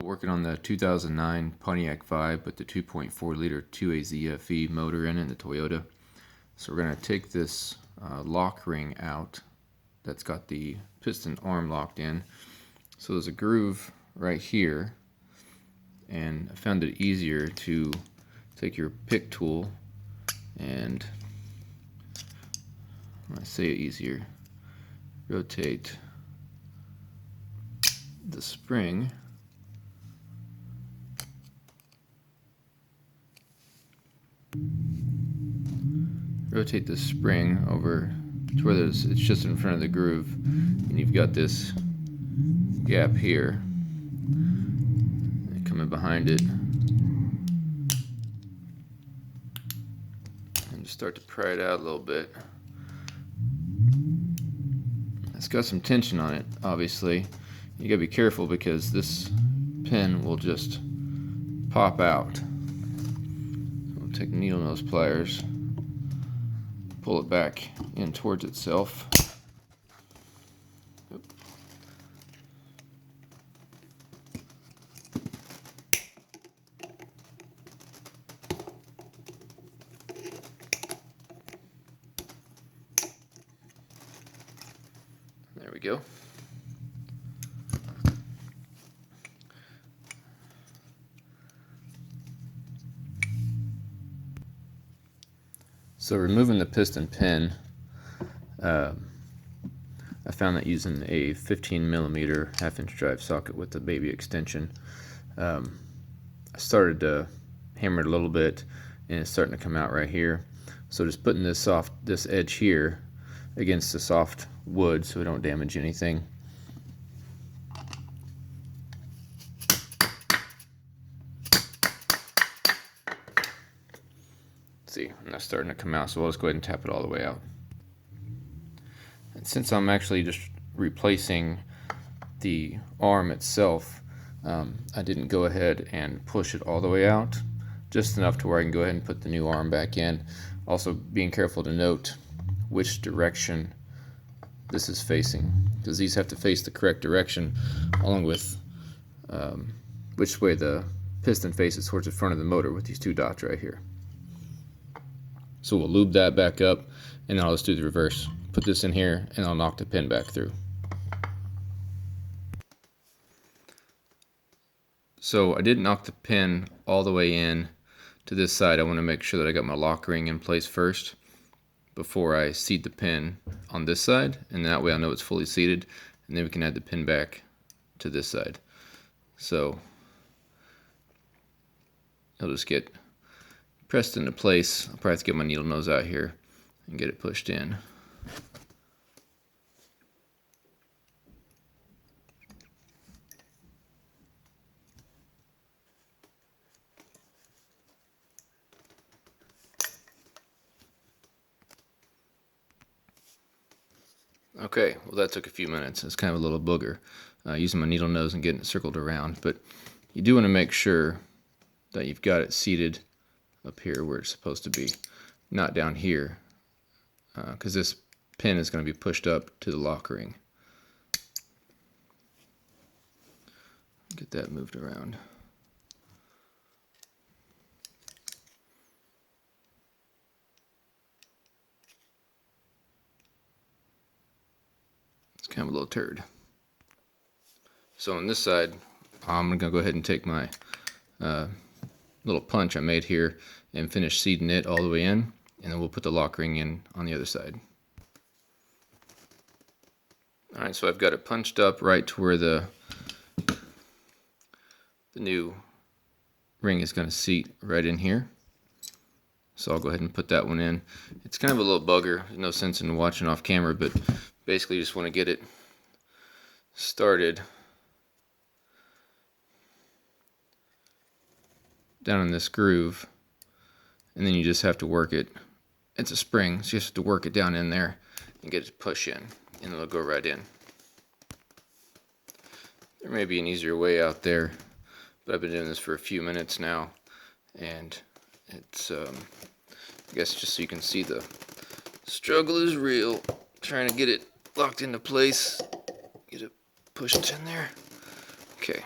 Working on the 2009 Pontiac Vibe with the 2.4 liter 2AZ FE motor in it, the Toyota. So we're going to take this lock ring out that's got the piston arm locked in. So there's a groove right here, and I found it easier to take your pick tool and, when I say easier, rotate the spring over to where it's just in front of the groove, and you've got this gap here, and come in behind it and just start to pry it out a little bit. It's got some tension on it, obviously. You gotta be careful because this pin will just pop out. We'll take needle nose pliers, pull it back in towards itself. There we go. So removing the piston pin, I found that using a 15mm 1/2" drive socket with the baby extension, I started to hammer it a little bit, and it's starting to come out right here. So just putting this edge here against the soft wood so we don't damage anything. See, and that's starting to come out, so we'll just go ahead and tap it all the way out. And since I'm actually just replacing the arm itself, I didn't go ahead and push it all the way out, just enough to where I can go ahead and put the new arm back in. Also being careful to note which direction this is facing, because these have to face the correct direction, along with which way the piston faces towards the front of the motor with these two dots right here. So we'll lube that back up, and then I'll just do the reverse. Put this in here, and I'll knock the pin back through. So I did knock the pin all the way in to this side. I want to make sure that I got my lock ring in place first before I seat the pin on this side, and that way I know it's fully seated, and then we can add the pin back to this side. So I'll just get pressed into place. I'll probably have to get my needle nose out here and get it pushed in. Okay, well that took a few minutes. It's kind of a little booger, using my needle nose and getting it circled around, but you do want to make sure that you've got it seated up here where it's supposed to be, not down here, because this pin is going to be pushed up to the lock ring. Get that moved around. It's kind of a little turd. So on this side, I'm going to go ahead and take my little punch I made here and finish seating it all the way in, and then we'll put the lock ring in on the other side. Alright, so I've got it punched up right to where the new ring is going to seat right in here. So I'll go ahead and put that one in. It's kind of a little bugger, there's no sense in watching off camera, but basically you just want to get it started down in this groove, and then you just have to work it. It's a spring, so you just have to work it down in there and get it to push in, and it'll go right in. There may be an easier way out there, but I've been doing this for a few minutes now, and it's I guess just so you can see the struggle is real, trying to get it locked into place, get it pushed in there. Okay.